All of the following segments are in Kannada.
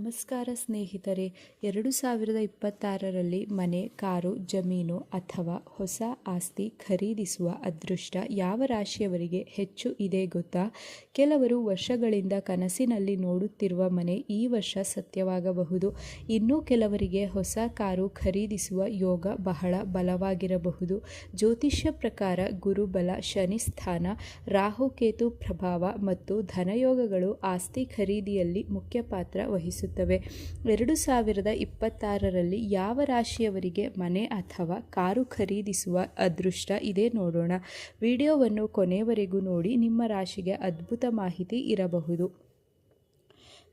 ನಮಸ್ಕಾರ ಸ್ನೇಹಿತರೆ. 2026ರಲ್ಲಿ ಮನೆ, ಕಾರು, ಜಮೀನು ಅಥವಾ ಹೊಸ ಆಸ್ತಿ ಖರೀದಿಸುವ ಅದೃಷ್ಟ ಯಾವ ರಾಶಿಯವರಿಗೆ ಹೆಚ್ಚು ಇದೆ ಗೊತ್ತಾ? ಕೆಲವರು ವರ್ಷಗಳಿಂದ ಕನಸಿನಲ್ಲಿ ನೋಡುತ್ತಿರುವ ಮನೆ ಈ ವರ್ಷ ಸತ್ಯವಾಗಬಹುದು. ಇನ್ನು ಕೆಲವರಿಗೆ ಹೊಸ ಕಾರು ಖರೀದಿಸುವ ಯೋಗ ಬಹಳ ಬಲವಾಗಿರಬಹುದು. ಜ್ಯೋತಿಷ್ಯ ಪ್ರಕಾರ ಗುರುಬಲ, ಶನಿ ಸ್ಥಾನ, ರಾಹುಕೇತು ಪ್ರಭಾವ ಮತ್ತು ಧನಯೋಗಗಳು ಆಸ್ತಿ ಖರೀದಿಯಲ್ಲಿ ಮುಖ್ಯ ಪಾತ್ರ ವಹಿಸುತ್ತವೆ. 2026ರಲ್ಲಿ ಯಾವ ರಾಶಿಯವರಿಗೆ ಮನೆ ಅಥವಾ ಕಾರು ಖರೀದಿಸುವ ಅದೃಷ್ಟ ಇದೆ ನೋಡೋಣ. ವಿಡಿಯೋವನ್ನು ಕೊನೆಯವರೆಗೂ ನೋಡಿ, ನಿಮ್ಮ ರಾಶಿಗೆ ಅದ್ಭುತ ಮಾಹಿತಿ ಇರಬಹುದು.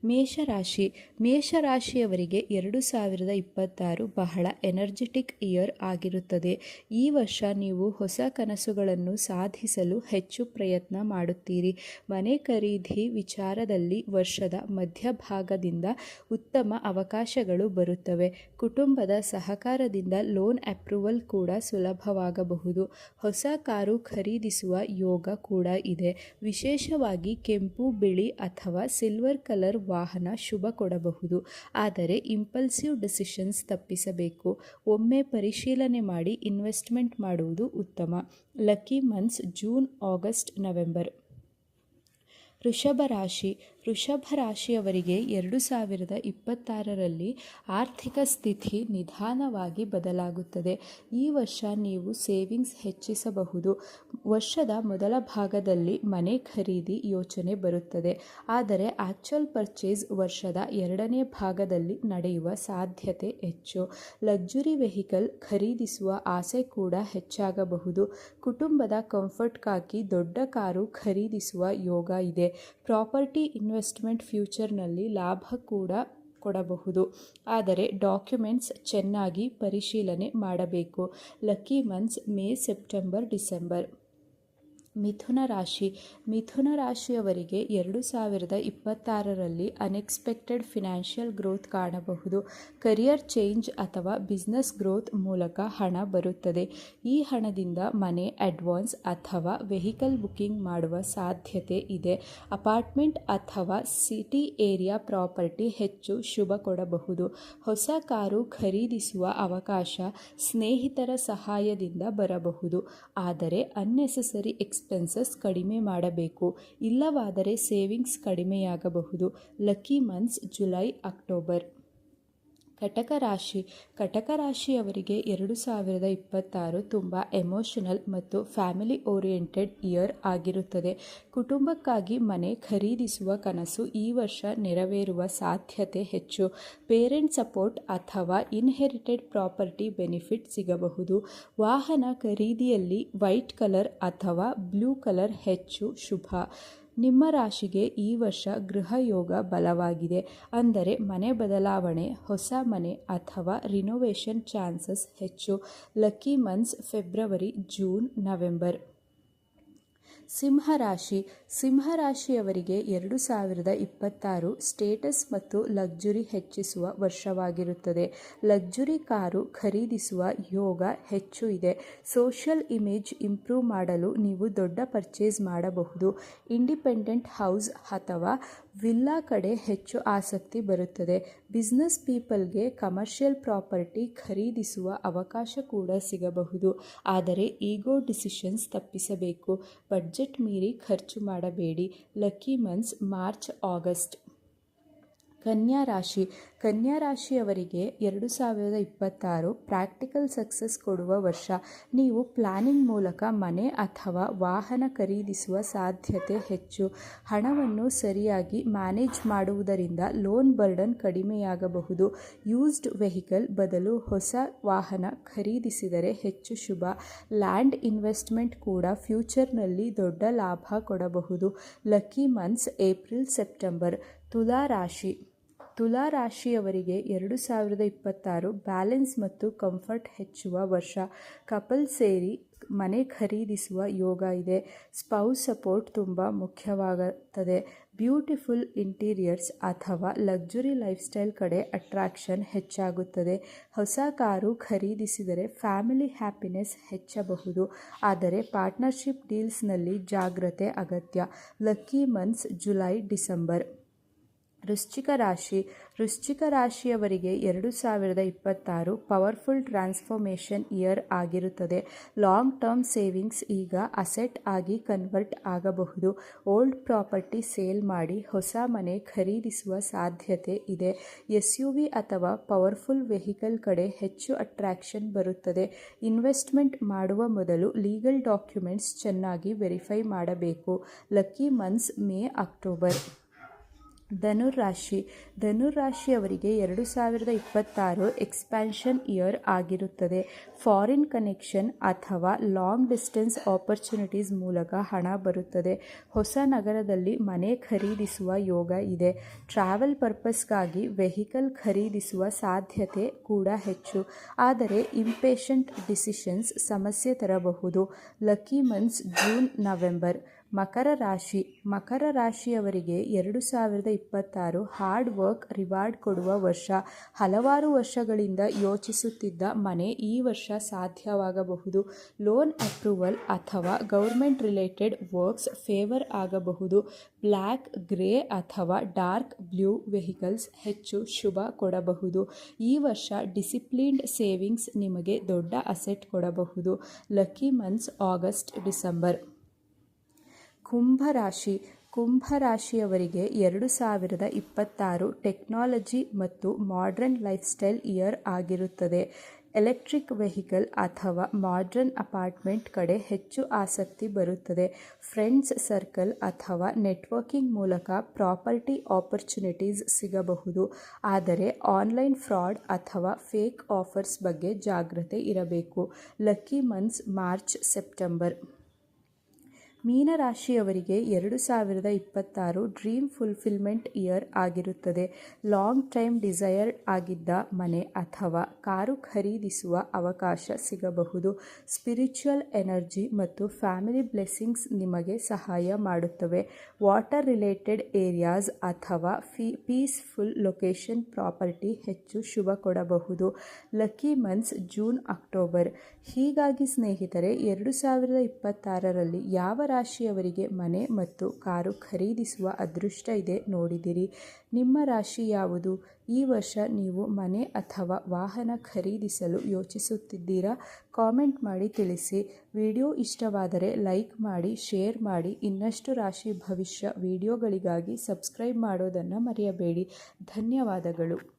ಮೇಷರಾಶಿ. ಮೇಷರಾಶಿಯವರಿಗೆ 2026 ಬಹಳ ಎನರ್ಜೆಟಿಕ್ ಇಯರ್ ಆಗಿರುತ್ತದೆ. ಈ ವರ್ಷ ನೀವು ಹೊಸ ಕನಸುಗಳನ್ನು ಸಾಧಿಸಲು ಹೆಚ್ಚು ಪ್ರಯತ್ನ ಮಾಡುತ್ತೀರಿ. ಮನೆ ಖರೀದಿ ವಿಚಾರದಲ್ಲಿ ವರ್ಷದ ಮಧ್ಯಭಾಗದಿಂದ ಉತ್ತಮ ಅವಕಾಶಗಳು ಬರುತ್ತವೆ. ಕುಟುಂಬದ ಸಹಕಾರದಿಂದ ಲೋನ್ ಅಪ್ರೂವಲ್ ಕೂಡ ಸುಲಭವಾಗಬಹುದು. ಹೊಸ ಕಾರು ಖರೀದಿಸುವ ಯೋಗ ಕೂಡ ಇದೆ. ವಿಶೇಷವಾಗಿ ಕೆಂಪು, ಬಿಳಿ ಅಥವಾ ಸಿಲ್ವರ್ ಕಲರ್ ವಾಹನ ಶುಭ ಕೊಡಬಹುದು. ಆದರೆ ಇಂಪಲ್ಸಿವ್ ಡಿಸಿಷನ್ಸ್ ತಪ್ಪಿಸಬೇಕು. ಒಮ್ಮೆ ಪರಿಶೀಲನೆ ಮಾಡಿ ಇನ್ವೆಸ್ಟ್ಮೆಂಟ್ ಮಾಡುವುದು ಉತ್ತಮ. Lucky months June, August, November. ವೃಷಭ ರಾಶಿ. ವೃಷಭ ರಾಶಿಯವರಿಗೆ 2026ರಲ್ಲಿ ಆರ್ಥಿಕ ಸ್ಥಿತಿ ನಿಧಾನವಾಗಿ ಬದಲಾಗುತ್ತದೆ. ಈ ವರ್ಷ ನೀವು ಸೇವಿಂಗ್ಸ್ ಹೆಚ್ಚಿಸಬಹುದು. ವರ್ಷದ ಮೊದಲ ಭಾಗದಲ್ಲಿ ಮನೆ ಖರೀದಿ ಯೋಚನೆ ಬರುತ್ತದೆ. ಆದರೆ ಆಕ್ಚುಯಲ್ ಪರ್ಚೇಸ್ ವರ್ಷದ ಎರಡನೇ ಭಾಗದಲ್ಲಿ ನಡೆಯುವ ಸಾಧ್ಯತೆ ಹೆಚ್ಚು. ಲಕ್ಸುರಿ ವೆಹಿಕಲ್ ಖರೀದಿಸುವ ಆಸೆ ಕೂಡ ಹೆಚ್ಚಾಗಬಹುದು. ಕುಟುಂಬದ ಕಂಫರ್ಟ್ಗಾಗಿ ದೊಡ್ಡ ಕಾರು ಖರೀದಿಸುವ ಯೋಗ ಇದೆ. ಪ್ರಾಪರ್ಟಿ ಇನ್ವೆಸ್ಟ್ಮೆಂಟ್ ಫ್ಯೂಚರ್ನಲ್ಲಿ ಲಾಭ ಕೂಡ ಕೊಡಬಹುದು. ಆದರೆ ಡಾಕ್ಯುಮೆಂಟ್ಸ್ ಚೆನ್ನಾಗಿ ಪರಿಶೀಲನೆ ಮಾಡಬೇಕು. Lucky months May, September, December. ಮಿಥುನ ರಾಶಿ. ಮಿಥುನ ರಾಶಿಯವರಿಗೆ 2026ರಲ್ಲಿ ಅನ್ಎಕ್ಸ್ಪೆಕ್ಟೆಡ್ ಫಿನಾನ್ಷಿಯಲ್ ಗ್ರೋತ್ ಕಾಣಬಹುದು. ಕರಿಯರ್ ಚೇಂಜ್ ಅಥವಾ ಬಿಸ್ನೆಸ್ ಗ್ರೋತ್ ಮೂಲಕ ಹಣ ಬರುತ್ತದೆ. ಈ ಹಣದಿಂದ ಮನೆ, ಅಡ್ವಾನ್ಸ್ ಅಥವಾ ವೆಹಿಕಲ್ ಬುಕಿಂಗ್ ಮಾಡುವ ಸಾಧ್ಯತೆ ಇದೆ. ಅಪಾರ್ಟ್ಮೆಂಟ್ ಅಥವಾ ಸಿಟಿ ಏರಿಯಾ ಪ್ರಾಪರ್ಟಿ ಹೆಚ್ಚು ಶುಭ ಕೊಡಬಹುದು. ಹೊಸ ಕಾರು ಖರೀದಿಸುವ ಅವಕಾಶ ಸ್ನೇಹಿತರ ಸಹಾಯದಿಂದ ಬರಬಹುದು. ಆದರೆ ಅನ್ನೆಸೆಸರಿ ಎಕ್ಸ್ಪೆನ್ಸಸ್ ಕಡಿಮೆ ಮಾಡಬೇಕು. ಇಲ್ಲವಾದರೆ ಸೇವಿಂಗ್ಸ್ ಕಡಿಮೆಯಾಗಬಹುದು. Lucky months July, October. ಕಟಕ ರಾಶಿ. ಕಟಕ ರಾಶಿಯವರಿಗೆ 2026 ತುಂಬ ಎಮೋಷನಲ್ ಮತ್ತು ಫ್ಯಾಮಿಲಿ ಓರಿಯೆಂಟೆಡ್ ಇಯರ್ ಆಗಿರುತ್ತದೆ. ಕುಟುಂಬಕ್ಕಾಗಿ ಮನೆ ಖರೀದಿಸುವ ಕನಸು ಈ ವರ್ಷ ನೆರವೇರುವ ಸಾಧ್ಯತೆ ಹೆಚ್ಚು. ಪೇರೆಂಟ್ ಸಪೋರ್ಟ್ ಅಥವಾ ಇನ್ಹೆರಿಟೆಡ್ ಪ್ರಾಪರ್ಟಿ ಬೆನಿಫಿಟ್ ಸಿಗಬಹುದು. ವಾಹನ ಖರೀದಿಯಲ್ಲಿ ವೈಟ್ ಕಲರ್ ಅಥವಾ ಬ್ಲೂ ಕಲರ್ ಹೆಚ್ಚು ಶುಭ. ನಿಮ್ಮ ರಾಶಿಗೆ ಈ ವರ್ಷ ಗೃಹಯೋಗ ಬಲವಾಗಿದೆ. ಅಂದರೆ ಮನೆ ಬದಲಾವಣೆ, ಹೊಸ ಮನೆ ಅಥವಾ ರಿನೋವೇಷನ್ ಚಾನ್ಸಸ್ ಹೆಚ್ಚು. Lucky months February, June, November. ಸಿಂಹರಾಶಿ. ಸಿಂಹರಾಶಿಯವರಿಗೆ 2026 ಸ್ಟೇಟಸ್ ಮತ್ತು ಲಕ್ಸುರಿ ಹೆಚ್ಚಿಸುವ ವರ್ಷವಾಗಿರುತ್ತದೆ. ಲಕ್ಸುರಿ ಕಾರು ಖರೀದಿಸುವ ಯೋಗ ಹೆಚ್ಚು ಇದೆ. ಸೋಷಿಯಲ್ ಇಮೇಜ್ ಇಂಪ್ರೂವ್ ಮಾಡಲು ನೀವು ದೊಡ್ಡ ಪರ್ಚೇಸ್ ಮಾಡಬಹುದು. ಇಂಡಿಪೆಂಡೆಂಟ್ ಹೌಸ್ ಅಥವಾ ವಿಲ್ಲಾ ಕಡೆ ಹೆಚ್ಚು ಆಸಕ್ತಿ ಬರುತ್ತದೆ. ಬಿಸ್ನೆಸ್ ಪೀಪಲ್ಗೆ ಕಮರ್ಷಿಯಲ್ ಪ್ರಾಪರ್ಟಿ ಖರೀದಿಸುವ ಅವಕಾಶ ಕೂಡ ಸಿಗಬಹುದು. ಆದರೆ ಈಗೋ ಡಿಸಿಷನ್ಸ್ ತಪ್ಪಿಸಬೇಕು. ಬಡ್ಜೆಟ್ ಮೀರಿ ಖರ್ಚು ಮಾಡಬೇಡಿ. Lucky months March, August. ಕನ್ಯಾ ರಾಶಿ. ಕನ್ಯಾ ರಾಶಿಯವರಿಗೆ 2026 ಪ್ರಾಕ್ಟಿಕಲ್ ಸಕ್ಸಸ್ ಕೊಡುವ ವರ್ಷ. ನೀವು ಪ್ಲಾನಿಂಗ್ ಮೂಲಕ ಮನೆ ಅಥವಾ ವಾಹನ ಖರೀದಿಸುವ ಸಾಧ್ಯತೆ ಹೆಚ್ಚು. ಹಣವನ್ನು ಸರಿಯಾಗಿ ಮ್ಯಾನೇಜ್ ಮಾಡುವುದರಿಂದ ಲೋನ್ ಬರ್ಡನ್ ಕಡಿಮೆಯಾಗಬಹುದು. ಯೂಸ್ಡ್ ವೆಹಿಕಲ್ ಬದಲು ಹೊಸ ವಾಹನ ಖರೀದಿಸಿದರೆ ಹೆಚ್ಚು ಶುಭ. ಲ್ಯಾಂಡ್ ಇನ್ವೆಸ್ಟ್ಮೆಂಟ್ ಕೂಡ ಫ್ಯೂಚರ್ನಲ್ಲಿ ದೊಡ್ಡ ಲಾಭ ಕೊಡಬಹುದು. Lucky months April, September. ತುಲಾ ರಾಶಿ. ತುಲಾ ರಾಶಿಯವರಿಗೆ 2026 ಬ್ಯಾಲೆನ್ಸ್ ಮತ್ತು ಕಂಫರ್ಟ್ ಹೆಚ್ಚುವ ವರ್ಷ. ಕಪಲ್ ಸೇರಿ ಮನೆ ಖರೀದಿಸುವ ಯೋಗ ಇದೆ. ಸ್ಪೌಸ್ ಸಪೋರ್ಟ್ ತುಂಬ ಮುಖ್ಯವಾಗುತ್ತದೆ. ಬ್ಯೂಟಿಫುಲ್ ಇಂಟೀರಿಯರ್ಸ್ ಅಥವಾ ಲಕ್ಸುರಿ ಲೈಫ್ಸ್ಟೈಲ್ ಕಡೆ ಅಟ್ರಾಕ್ಷನ್ ಹೆಚ್ಚಾಗುತ್ತದೆ. ಹೊಸ ಕಾರು ಖರೀದಿಸಿದರೆ ಫ್ಯಾಮಿಲಿ ಹ್ಯಾಪಿನೆಸ್ ಹೆಚ್ಚಬಹುದು. ಆದರೆ ಪಾರ್ಟ್ನರ್ಶಿಪ್ ಡೀಲ್ಸ್ನಲ್ಲಿ ಜಾಗ್ರತೆ ಅಗತ್ಯ. Lucky months July, December. ವೃಶ್ಚಿಕ ರಾಶಿಯವರಿಗೆ 2026 ಪವರ್ಫುಲ್ ಟ್ರಾನ್ಸ್ಫಾರ್ಮೇಷನ್ ಇಯರ್ ಆಗಿರುತ್ತದೆ. ಲಾಂಗ್ ಟರ್ಮ್ ಸೇವಿಂಗ್ಸ್ ಈಗ ಅಸೆಟ್ ಆಗಿ ಕನ್ವರ್ಟ್ ಆಗಬಹುದು. ಓಲ್ಡ್ ಪ್ರಾಪರ್ಟಿ ಸೇಲ್ ಮಾಡಿ ಹೊಸ ಮನೆ ಖರೀದಿಸುವ ಸಾಧ್ಯತೆ ಇದೆ. SUV ಅಥವಾ ಪವರ್ಫುಲ್ ವೆಹಿಕಲ್ ಕಡೆ ಹೆಚ್ಚು ಅಟ್ರಾಕ್ಷನ್ ಬರುತ್ತದೆ. ಇನ್ವೆಸ್ಟ್ಮೆಂಟ್ ಮಾಡುವ ಮೊದಲು ಲೀಗಲ್ ಡಾಕ್ಯುಮೆಂಟ್ಸ್ ಚೆನ್ನಾಗಿ ವೆರಿಫೈ ಮಾಡಬೇಕು. Lucky months May October. ಧನುರಾಶಿಯವರಿಗೆ 2026 ಎಕ್ಸ್ಪ್ಯಾನ್ಷನ್ ಇಯರ್ ಆಗಿರುತ್ತದೆ. ಫಾರಿನ್ ಕನೆಕ್ಷನ್ ಅಥವಾ ಲಾಂಗ್ ಡಿಸ್ಟೆನ್ಸ್ ಆಪರ್ಚುನಿಟೀಸ್ ಮೂಲಕ ಹಣ ಬರುತ್ತದೆ. ಹೊಸ ನಗರದಲ್ಲಿ ಮನೆ ಖರೀದಿಸುವ ಯೋಗ ಇದೆ. ಟ್ರಾವೆಲ್ ಪರ್ಪಸ್ಗಾಗಿ ವೆಹಿಕಲ್ ಖರೀದಿಸುವ ಸಾಧ್ಯತೆ ಕೂಡ ಹೆಚ್ಚು. ಆದರೆ ಇಂಪೇಷಂಟ್ ಡಿಸಿಷನ್ಸ್ ಸಮಸ್ಯೆ ತರಬಹುದು. Lucky months June November. ಮಕರ ರಾಶಿಯವರಿಗೆ 2026 ಹಾರ್ಡ್ ವರ್ಕ್ ರಿವಾರ್ಡ್ ಕೊಡುವ ವರ್ಷ. ಹಲವಾರು ವರ್ಷಗಳಿಂದ ಯೋಚಿಸುತ್ತಿದ್ದ ಮನೆ ಈ ವರ್ಷ ಸಾಧ್ಯವಾಗಬಹುದು. ಲೋನ್ ಅಪ್ರೂವಲ್ ಅಥವಾ ಗೌರ್ಮೆಂಟ್ ರಿಲೇಟೆಡ್ ವರ್ಕ್ಸ್ ಫೇವರ್ ಆಗಬಹುದು. ಬ್ಲ್ಯಾಕ್, ಗ್ರೇ ಅಥವಾ ಡಾರ್ಕ್ ಬ್ಲೂ ವೆಹಿಕಲ್ಸ್ ಹೆಚ್ಚು ಶುಭ ಕೊಡಬಹುದು. ಈ ವರ್ಷ ಡಿಸಿಪ್ಲಿನ್ಡ್ ಸೇವಿಂಗ್ಸ್ ನಿಮಗೆ ದೊಡ್ಡ ಅಸೆಟ್ ಕೊಡಬಹುದು. Lucky months August December. ಕುಂಭರಾಶಿಯವರಿಗೆ 2026 ಟೆಕ್ನಾಲಜಿ ಮತ್ತು ಮಾಡರ್ನ್ ಲೈಫ್ ಸ್ಟೈಲ್ ಇಯರ್ ಆಗಿರುತ್ತದೆ. ಎಲೆಕ್ಟ್ರಿಕ್ ವೆಹಿಕಲ್ ಅಥವಾ ಮಾಡರ್ನ್ ಅಪಾರ್ಟ್ಮೆಂಟ್ ಕಡೆ ಹೆಚ್ಚು ಆಸಕ್ತಿ ಬರುತ್ತದೆ. ಫ್ರೆಂಡ್ಸ್ ಸರ್ಕಲ್ ಅಥವಾ ನೆಟ್ವರ್ಕಿಂಗ್ ಮೂಲಕ ಪ್ರಾಪರ್ಟಿ ಆಪರ್ಚುನಿಟೀಸ್ ಸಿಗಬಹುದು. ಆದರೆ ಆನ್ಲೈನ್ ಫ್ರಾಡ್ ಅಥವಾ ಫೇಕ್ ಆಫರ್ಸ್ ಬಗ್ಗೆ ಜಾಗ್ರತೆ ಇರಬೇಕು. Lucky months March September. ಮೀನರಾಶಿಯವರಿಗೆ 2026 ಡ್ರೀಮ್ ಫುಲ್ಫಿಲ್ಮೆಂಟ್ ಇಯರ್ ಆಗಿರುತ್ತದೆ. ಲಾಂಗ್ ಟೈಮ್ ಡಿಸೈರ್ಡ್ ಆಗಿದ್ದ ಮನೆ ಅಥವಾ ಕಾರು ಖರೀದಿಸುವ ಅವಕಾಶ ಸಿಗಬಹುದು. ಸ್ಪಿರಿಚುವಲ್ ಎನರ್ಜಿ ಮತ್ತು ಫ್ಯಾಮಿಲಿ ಬ್ಲೆಸ್ಸಿಂಗ್ಸ್ ನಿಮಗೆ ಸಹಾಯ ಮಾಡುತ್ತವೆ. ವಾಟರ್ ರಿಲೇಟೆಡ್ ಏರಿಯಾಸ್ ಅಥವಾ ಪೀಸ್ಫುಲ್ ಲೊಕೇಶನ್ ಪ್ರಾಪರ್ಟಿ ಹೆಚ್ಚು ಶುಭ ಕೊಡಬಹುದು. Lucky months June October. ಹೀಗಾಗಿ ಸ್ನೇಹಿತರೆ, 2026ರಲ್ಲಿ ಯಾವ ರಾಶಿಯವರಿಗೆ ಮನೆ ಮತ್ತು ಕಾರು ಖರೀದಿಸುವ ಅದೃಷ್ಟ ಇದೆ ನೋಡಿದಿರಿ. ನಿಮ್ಮ ರಾಶಿ ಯಾವುದು? ಈ ವರ್ಷ ನೀವು ಮನೆ ಅಥವಾ ವಾಹನ ಖರೀದಿಸಲು ಯೋಚಿಸುತ್ತಿದ್ದೀರಾ? ಕಾಮೆಂಟ್ ಮಾಡಿ ತಿಳಿಸಿ. ವಿಡಿಯೋ ಇಷ್ಟವಾದರೆ ಲೈಕ್ ಮಾಡಿ, ಶೇರ್ ಮಾಡಿ. ಇನ್ನಷ್ಟು ರಾಶಿ ಭವಿಷ್ಯ ವಿಡಿಯೋಗಳಿಗಾಗಿ ಸಬ್ಸ್ಕ್ರೈಬ್ ಮಾಡೋದನ್ನು ಮರೆಯಬೇಡಿ. ಧನ್ಯವಾದಗಳು.